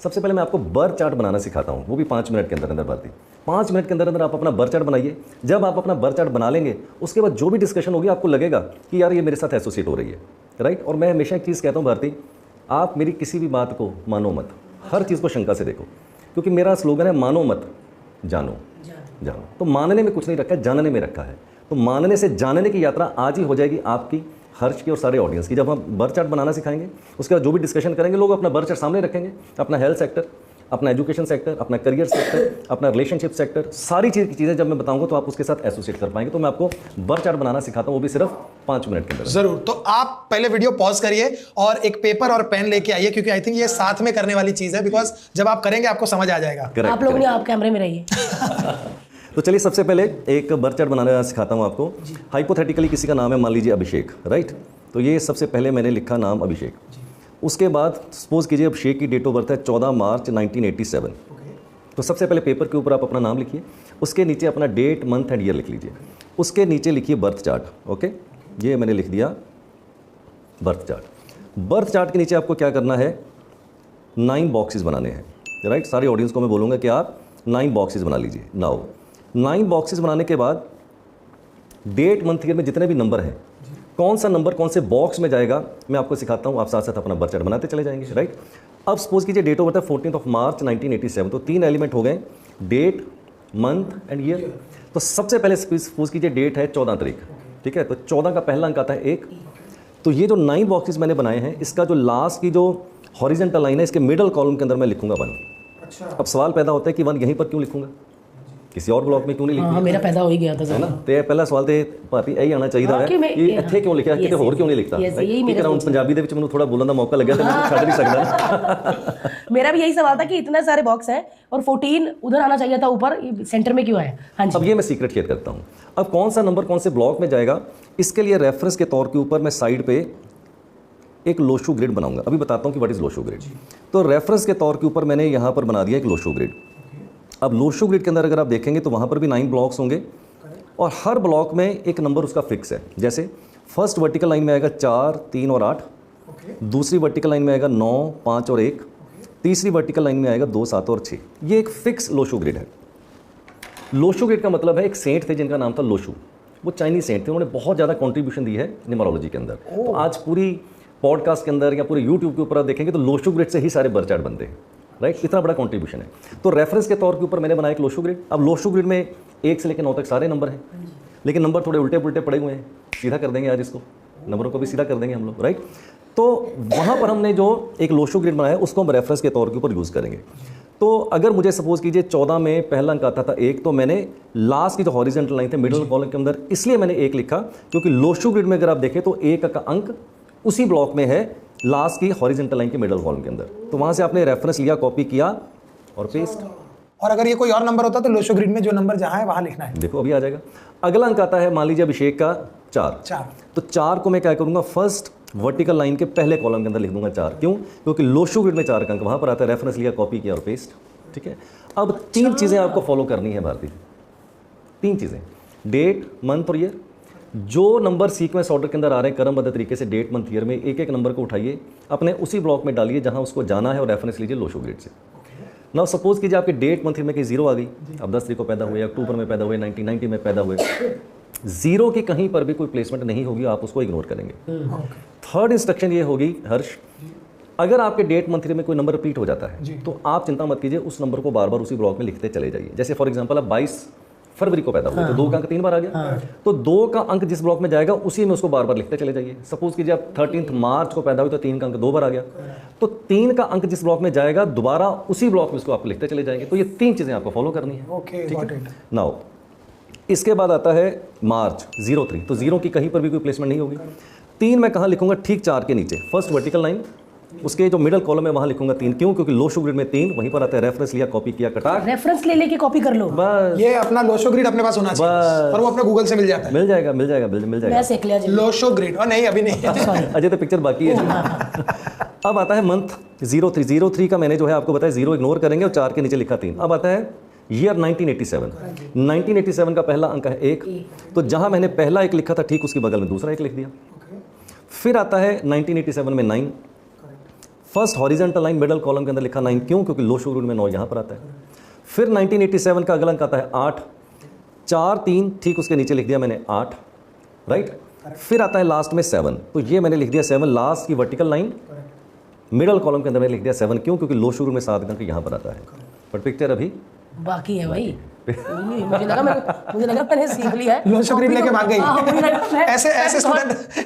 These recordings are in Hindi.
सबसे पहले मैं आपको बर चार्ट बनाना सिखाता हूँ, वो भी 5 मिनट के अंदर अंदर भारती। 5 मिनट के अंदर अंदर आप अपना बर चार्ट बनाइए। जब आप अपना बर चार्ट बना लेंगे, उसके बाद जो भी डिस्कशन होगी आपको लगेगा कि यार ये मेरे साथ एसोसिएट हो रही है, राइट। और मैं हमेशा एक चीज़ कहता हूँ भारती, आप मेरी किसी भी बात को मानो मत, हर चीज़ को शंका से देखो, क्योंकि मेरा स्लोगन है मानो मत जानो जानो। तो मानने में कुछ नहीं रखा है, जानने में रखा है। तो मानने से जानने की यात्रा आज ही हो जाएगी आपकी, हर्ष की और सारे ऑडियंस की। जब हम बर चार्ट बनाना सिखाएंगे, उसके बाद जो भी डिस्कशन करेंगे, लोग अपना बर चार्ट सामने रखेंगे, अपना हेल्थ सेक्टर, अपना एजुकेशन सेक्टर, अपना करियर सेक्टर, अपना रिलेशनशिप सेक्टर, सारी चीज़ें जब मैं बताऊंगा तो आप उसके साथ एसोसिएट कर पाएंगे। तो मैं आपको बर चार्ट बनाना सिखाता हूँ, वो भी सिर्फ 5 मिनट के अंदर। जरूर। तो आप पहले वीडियो पॉज करिए और एक पेपर और पेन लेके आइए, क्योंकि आई थिंक ये साथ में करने वाली चीज है, बिकॉज जब आप करेंगे आपको समझ आ जाएगा। आप लोग नहीं, आप कैमरे में रहिए। तो चलिए सबसे पहले एक बर चार्ट बनाना सिखाता हूँ आपको। हाइपोथेटिकली किसी का नाम है मान लीजिए अभिषेक, राइट। तो ये सबसे पहले मैंने लिखा नाम अभिषेक। उसके बाद सपोज कीजिए अभिषेक की डेट ऑफ बर्थ है 14 मार्च 1987। तो सबसे पहले पेपर के ऊपर आप अपना नाम लिखिए, उसके नीचे अपना डेट मंथ एंड ईयर लिख लीजिए, उसके नीचे लिखिए बर्थ चार्ट। ओके, ये मैंने लिख दिया बर्थ चार्ट। बर्थ चार्ट के नीचे आपको क्या करना है, 9 बॉक्सेस बनाने हैं, राइट। सारे ऑडियंस को मैं बोलूँगा कि आप 9 बॉक्सेस बना लीजिए। नाउ 9 बॉक्सेस बनाने के बाद डेट मंथ ईयर में जितने भी नंबर हैं, कौन सा नंबर कौन से बॉक्स में जाएगा मैं आपको सिखाता हूँ। आप साथ साथ अपना बर चार्ट बनाते चले जाएंगे, राइट। अब सपोज कीजिए डेट ऑफ बर्थ है 14 मार्च 1987। तो 3 एलिमेंट हो गए, डेट, मंथ एंड ईयर। तो सबसे पहले सपोज कीजिए डेट है 14 तारीख, ठीक है। तो 14 का पहला अंक आता है 1। तो ये जो 9 बॉक्सेस मैंने बनाए हैं, इसका जो लास्ट की जो हॉरिजॉन्टल लाइन है, इसके मिडल कॉलम के अंदर मैं लिखूंगा 1। अब सवाल पैदा होता है कि 1 यहीं पर क्यों लिखूंगा, किसी और ब्लॉक में क्यों नहीं लिखा? हाँ, मेरा पैदा हो ही गया था, है ना। तो पहला सवाल तो ਭਾਰਤੀ ਇਹੀ ਆਣਾ ਚਾਹੀਦਾ ਹੈ ਕਿ ਇੱਥੇ ਕਿਉਂ ਲਿਖਿਆ, ਕਿਤੇ ਹੋਰ ਕਿਉਂ नहीं लिखता। एक राउंड पंजाबी ਦੇ ਵਿੱਚ ਮੈਨੂੰ ਥੋੜਾ ਬੋਲਣ ਦਾ ਮੌਕਾ ਲੱਗਿਆ ਤੇ ਮੈਂ ਛੱਡ नहीं सकता। मेरा भी यही सवाल था कि इतने सारे बॉक्स है और 14 उधर आना चाहिए था, ऊपर सेंटर में क्यों है। हाँ जी। अब ये मैं सीक्रेट शेयर करता हूँ। अब कौन सा नंबर कौन से ब्लॉक में जाएगा, इसके लिए रेफरेंस के तौर के ऊपर मैं साइड पे एक लोशो ग्रिड बनाऊंगा। अभी बताता हूँ कि व्हाट इज लोशो ग्रिड। तो रेफरेंस के तौर के ऊपर मैंने यहाँ पर बना दिया एक लोशो ग्रिड। अब लोशो ग्रिड के अंदर अगर आप देखेंगे तो वहाँ पर भी 9 ब्लॉक्स होंगे और हर ब्लॉक में एक नंबर उसका फिक्स है। जैसे फर्स्ट वर्टिकल लाइन में आएगा 4, 3 और 8, दूसरी वर्टिकल लाइन में आएगा 9, 5 और 1, तीसरी वर्टिकल लाइन में आएगा 2, 7 और 6। ये एक फिक्स लोशो ग्रिड है। लोशो ग्रिड का मतलब है, एक सेंट थे जिनका नाम था लोशो, वो चाइनीज सेंट थे, उन्होंने बहुत ज़्यादा कॉन्ट्रीब्यूशन दी है न्यूमरोलॉजी के अंदर। तो आज पूरी पॉडकास्ट के अंदर या पूरे यूट्यूब के ऊपर आप देखेंगे तो लोशो ग्रिड से ही सारे बर चार्ट बनते हैं, राइट। इतना बड़ा कंट्रीब्यूशन है। तो रेफरेंस के तौर के ऊपर मैंने बनाया एक लोशो ग्रिड। अब लोशो ग्रिड में 1 से लेकर 9 तक सारे नंबर हैं, लेकिन नंबर थोड़े उल्टे पुल्टे पड़े हुए हैं। सीधा कर देंगे आज इसको, नंबरों को भी सीधा कर देंगे हम लोग, राइट। तो वहाँ पर हमने जो एक लोशो ग्रिड बनाया उसको हम रेफरेंस के तौर के ऊपर यूज़ करेंगे। तो अगर मुझे सपोज कीजिए 14 में पहला अंक आता था 1, तो मैंने लास्ट की जो हॉरिजॉन्टल लाइन थे मिडिल कॉलम के अंदर इसलिए मैंने 1 लिखा, क्योंकि लोशो ग्रिड में अगर आप देखें तो 1 का अंक उसी ब्लॉक में है लास्ट की हॉरिजॉन्टल लाइन के मिडल कॉलम के अंदर। तो वहां से आपने रेफरेंस लिया, कॉपी किया और पेस्ट। और अगर ये कोई और नंबर होता तो लोशो ग्रिड में जो नंबर जहां है वहां लिखना है। देखो अभी आ जाएगा। अगला अंक आता है मान लीजिए अभिषेक का 4। तो 4 को मैं क्या करूंगा, फर्स्ट वर्टिकल लाइन के पहले कॉलम के अंदर लिख दूंगा 4। क्यों? क्योंकि लोशो ग्रिड में 4 का अंक वहां पर आता है, रेफरेंस लिया, कॉपी किया और पेस्ट, ठीक है। अब 3 चीजें आपको फॉलो करनी है भारती, 3 चीजें, डेट, मंथ और ईयर। जो नंबर सीक्वेंस ऑर्डर के अंदर आ रहे हैं क्रमबद्ध तरीके से डेट, मंथ, ईयर में, एक एक नंबर को उठाइए, अपने उसी ब्लॉक में डालिए जहां उसको जाना है और रेफरेंस लीजिए लोशो ग्रिड से। नाउ सपोज कीजिए आपके डेट, मंथ में कहीं 0 आ गई, अब 10 तारीख को पैदा हुए, अक्टूबर में पैदा हुए, 1990 में पैदा हुए, 0 की कहीं पर भी कोई प्लेसमेंट नहीं होगी, आप उसको इग्नोर करेंगे। थर्ड इंस्ट्रक्शन ये होगी हर्ष, अगर आपके डेट, मंथ में कोई नंबर रिपीट हो जाता है तो आप चिंता मत कीजिए, उस नंबर को बार बार उसी ब्लॉक में लिखते चले जाइए। जैसे फॉर एग्जाम्पल आप 22 फरवरी को पैदा हुए, तो 2 का अंक 3 बार आ गया, तो 2 का अंक जिस ब्लॉक में जाएगा उसी में उसको बार बार लिखते चले जाइए। सपोज कीजिए आप 13 मार्च को पैदा हुए तो 3 का अंक 2 बार आ गया, तो 3 का अंक जिस ब्लॉक में जाएगा दोबारा उसी ब्लॉक में उसको आप लिखते चले जाएंगे। तो ये 3 चीजें आपको फॉलो करनी है। ठीक है। नाउ इसके बाद आता है मार्च 03। तो 0 की कहीं पर भी कोई प्लेसमेंट नहीं होगी। 3 मैं कहाँ लिखूंगा, ठीक 4 के नीचे फर्स्ट वर्टिकल लाइन, उसके जो मिडल कॉलम है वहां लिखूंगा 3। क्यों? क्योंकि लोशो ग्रिड में 3 वहीं पर आता है, रेफरेंस लिया, कॉपी किया, कटा, रेफरेंस ले लेके कॉपी कर लो बस। ये अपना लोशो ग्रिड अपने पास होना चाहिए और वो अपने गूगल से मिल जाता है। मिल जाएगा मिल जाएगा मिल जाएगा। मैं सीख लिया जी लोशो ग्रिड। और नहीं अभी नहीं, अजय तो पिक्चर बाकी है। अब आता है मंथ 03 का मैंने जो है आपको बताया 0 इग्नोर करेंगे और 4 के नीचे लिखा 3। अब आता है ईयर 1987 का पहला अंक है 1, तो जहां मैंने पहला 1 लिखा था ठीक उसके बगल में दूसरा 1 लिख दिया। फिर आता है 1987 में 9, first horizontal line middle column के अंदर लिखा 9, क्यों? क्योंकि लो शुगर में 9 यहाँ पर आता है। फिर 1987 का अगला अंक आता है 8, 4 3 ठीक उसके नीचे लिख दिया मैंने 8, राइट। फिर आता है लास्ट में 7, तो ये मैंने लिख दिया 7, लास्ट की वर्टिकल लाइन मिडल कॉलम के अंदर मैंने लिख दिया 7, क्यों? क्योंकि लो शुरू में 7 अंक यहाँ पर आता है। पर पिक्चर अभी बाकी है भाई। नहीं, मुझे लगा मैंने सीख लिया है। लो शुक्रीन लेके भाग गई। हाँ, मुझे लगा मैं-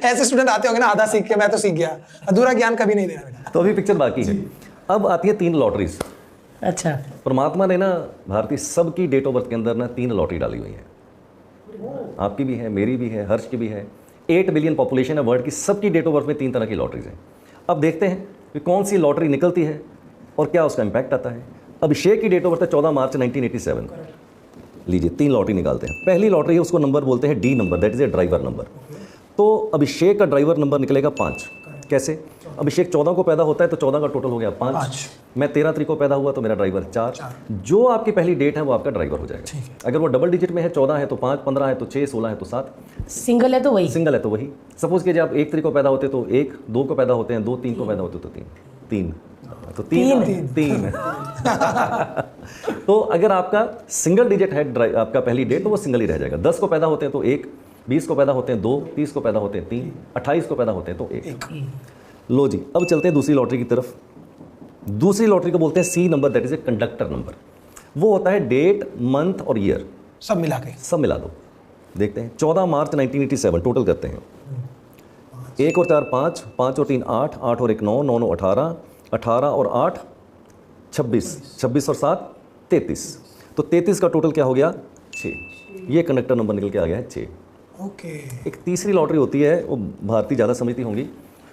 ऐसे स्टूडेंट आते होंगे ना, आधा सीख के मैं तो सीख गया, अधूरा ज्ञान कभी नहीं देना बेटा। तो अभी पिक्चर बाकी है। अब आती है 3 लॉटरीज। अच्छा, परमात्मा ने ना भारतीय सबकी डेट ऑफ बर्थ के अंदर ना 3 लॉटरी डाली हुई है। आपकी भी है, मेरी भी है, हर्ष की भी है। 8 बिलियन पॉपुलेशन है वर्ल्ड की, सबकी डेट ऑफ बर्थ में 3 तरह की लॉटरीज हैं। अब देखते हैं कि कौन सी लॉटरी निकलती है और क्या उसका इम्पैक्ट आता है। अभिषेक की डेट ऑफ बर्थ है 14 मार्च 1987। लीजिए 3 लॉटरी निकालते हैं। पहली लॉटरी है, उसको नंबर बोलते हैं D number, that is A driver number. तो अभिषेक का ड्राइवर नंबर निकलेगा 5। कैसे? अभिषेक 14 को पैदा होता है तो 14 का टोटल हो गया 5। मैं 13 तारीख को पैदा हुआ तो मेरा ड्राइवर 4। जो आपकी पहली डेट है वो आपका ड्राइवर हो जाएगा। अगर वो डबल डिजिट में है, 14 है तो 5, 15 है तो 6, 16 है तो 7, सिंगल है तो वही। सिंगल है तो वही। सपोज कीजिए आप 1 तारीख को पैदा होते तो 1, 2 को पैदा होते हैं 2, 3 को पैदा होते तो 3 तो 3 तो अगर आपका सिंगल डिजिट है आपका पहली डेट तो वो सिंगल ही रह जाएगा। 10 को पैदा होते हैं तो 1, 20 को पैदा होते हैं 2, 30 को पैदा होते हैं 3, 28 को पैदा होते हैं तो 1। लो जी, अब चलते हैं दूसरी लॉटरी की तरफ। दूसरी लॉटरी को बोलते हैं C number, that is a conductor number. वो होता है डेट, मंथ और ईयर सब मिला के, सब मिला दो। देखते हैं 14 मार्च 1987 टोटल करते हैं। 1 और 4 5, 5 और 3 8, 8 और 1 9, 9 9 18, 18 और 8 26, 26 और 7 33। तो 33 का टोटल क्या हो गया? 6। ये कंडक्टर नंबर निकल के आ गया है 6। ओके। एक तीसरी लॉटरी होती है, वो भारतीय ज़्यादा समझती होंगी,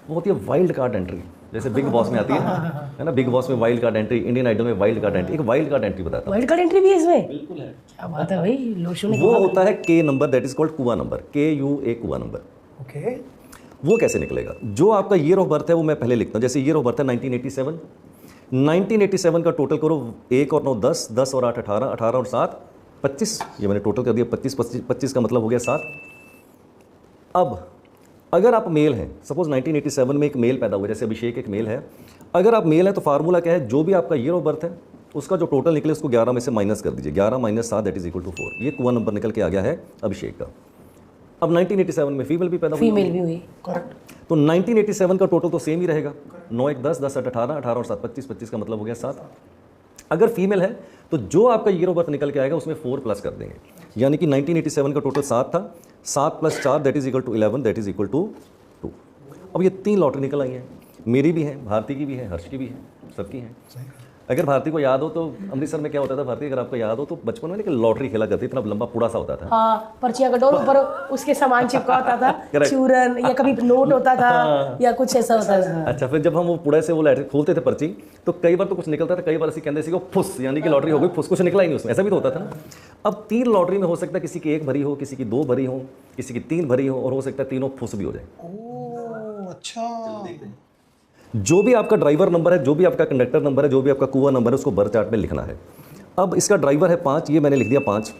वो होती है वाइल्ड कार्ड एंट्री। जैसे बिग बॉस में आती है ना, बिग बॉस में wild card entry, Indian Idol में वाइल्ड कार्ड एंट्री। एक वाइल्ड कार्ड एंट्री बताता हूँ। वाइल्ड कार्ड एंट्री भी है इसमें? बिल्कुल है। क्या बात है भाई, लोशो ने वो होता है के नंबर, दैट इज कॉल्ड कुआ नंबर, KUA कुआ नंबर। ओके। वो कैसे निकलेगा? जो आपका ईयर ऑफ बर्थ है वो मैं पहले लिखता हूँ। जैसे ईयर ऑफ बर्थ है 1987, 1987 का टोटल करो। 1 और 9 10, 10 और 8 18, 18 और 7 25। ये मैंने टोटल कर दिया 25 का मतलब हो गया 7। अब अगर आप मेल हैं, सपोज 1987 में एक मेल पैदा हुआ, जैसे अभिषेक एक मेल है। अगर आप मेल हैं तो फार्मूला क्या है? जो भी आपका ईयर ऑफ बर्थ है उसका जो टोटल निकले उसको 11 में से माइनस कर दीजिए। 11 - 7 दैट इज इक्वल टू 4। ये कुआ नंबर निकल के आ गया है अभिषेक का। अब 1987 में फीमेल भी पैदा हुई, फीमेल भी हुई। करेक्ट। तो 1987 का टोटल तो सेम ही रहेगा। 9 1 10, 10 8 18, 18 और 7 25, 25 का मतलब हो गया 7। अगर फीमेल है तो जो आपका ईयर ऑफ बर्थ निकल के आएगा उसमें 4 प्लस कर देंगे, यानी कि 1987 का टोटल 7 था। 7 + 4 that is equal to 11, that is equal to 2। अब ये 3 लॉटरी निकल आई हैं। मेरी भी है, भारती की भी है, हर्ष की भी है, सबकी है। अगर भारती को याद हो तो अमृतसर में क्या होता था भारती, अगर आपको याद हो तो बचपन में लॉटरी खेला करती, इतना लंबा पूड़ा सा होता था। हाँ, पर्चियां कटो, ऊपर उसके सामान चिपका होता था, चूरन या कभी नोट होता था या कुछ ऐसा होता था। अच्छा, फिर जब हम वो पुड़े से वो लैटरी खोलते थे पर्ची, तो कई बार तो कुछ निकलता था, कई बार ऐसे कहते थे फुस, यानी कि लॉटरी हो गई, फुस कुछ निकला ही नहीं उसमें, ऐसा भी तो होता था ना। अब 3 लॉटरी में हो सकता है किसी की 1 भरी हो, किसी की 2 भरी हो, किसी की 3 भरी हो, और हो सकता है तीनों फुस भी हो जाए। ओह अच्छा। जो भी आपका ड्राइवर नंबर है, जो भी आपका कंडक्टर नंबर है, जो भी आपका कुआ नंबर है, उसको बर्थ चार्ट में लिखना है। अब इसका ड्राइवर है 5, ये मैंने लिख दिया 5।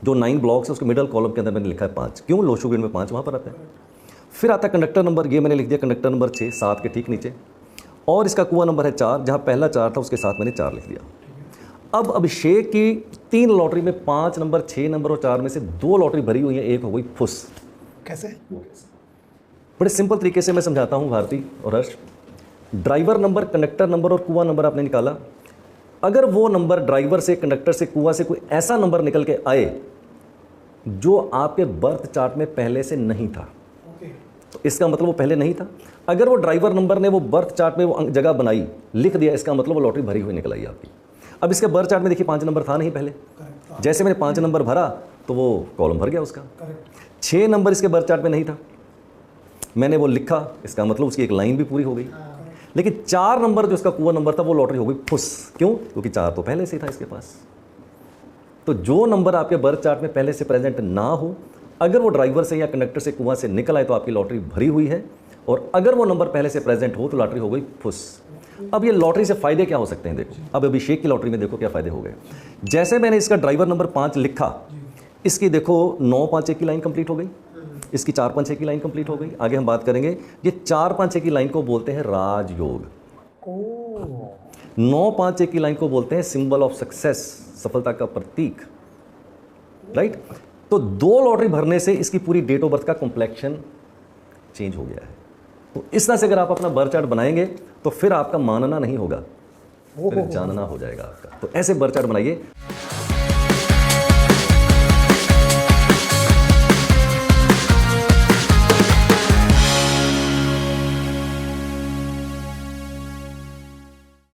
जो 9 ब्लॉक्स है उसके मिडल कॉलम के अंदर मैंने लिखा है 5, क्यों? लोशो ग्रेड में 5 वहाँ पर आता है। फिर आता है कंडक्टर नंबर, ये मैंने लिख दिया कंडक्टर नंबर 6, 7 के ठीक नीचे। और इसका कुआ नंबर है 4, जहाँ पहला 4 था उसके साथ मैंने 4 लिख दिया। अब अभिषेक की 3 लॉटरी में 5 नंबर, 6 नंबर और 4 में से 2 लॉटरी भरी हुई है, 1 हो गई फुस। कैसे? बड़े सिंपल तरीके से मैं समझाता हूँ भारती और हर्ष। ड्राइवर नंबर, कंडक्टर नंबर और कुआ नंबर आपने निकाला। अगर वो नंबर ड्राइवर से, कंडक्टर से, कुआ से कोई ऐसा नंबर निकल के आए जो आपके बर्थ चार्ट में पहले से नहीं था, तो इसका मतलब वो पहले नहीं था। अगर वो ड्राइवर नंबर ने वो बर्थ चार्ट में वो जगह बनाई, लिख दिया, इसका मतलब वो लॉटरी भरी हुई निकल आई आपकी। अब इसके बर्थ चार्ट में देखिए 5 नंबर था नहीं पहले, जैसे मैंने 5 नंबर भरा तो वो कॉलम भर गया उसका। 6 नंबर इसके बर्थ चार्ट में नहीं था, मैंने वो लिखा, इसका मतलब उसकी एक लाइन भी पूरी हो गई। लेकिन 4 नंबर जो इसका कुआ नंबर था वो लॉटरी हो गई फुस, क्यों? क्योंकि 4 तो पहले से था इसके पास। तो जो नंबर आपके बर्थ चार्ट में पहले से प्रेजेंट ना हो, अगर वो ड्राइवर से या कंडक्टर से, कुआ से निकल आए तो आपकी लॉटरी भरी हुई है, और अगर वो नंबर पहले से प्रेजेंट हो तो लॉटरी हो गई फुस। अब ये लॉटरी से फायदे क्या हो सकते हैं? देखो, अब अभिषेक की लॉटरी में देखो क्या फायदे हो गए। जैसे मैंने इसका ड्राइवर नंबर 5 लिखा, इसकी देखो 9 5 1 की लाइन कंप्लीट हो गई, इसकी 4 5 6 की लाइन कंप्लीट हो गई। आगे हम बात करेंगे। ये 4 5 6 की लाइन को बोलते हैं राजयोग। 951 की लाइन को बोलते हैं सिंबल ऑफ सक्सेस, सफलता का प्रतीक, राइट। तो 2 लॉटरी भरने से इसकी पूरी डेट ऑफ बर्थ का कॉम्प्लेक्शन चेंज हो गया है। तो इस तरह से अगर आप अपना बर्थ चार्ट बनाएंगे तो फिर आपका मानना नहीं होगा, फिर जानना हो जाएगा आपका। तो ऐसे बर्थ चार्ट बनाइए।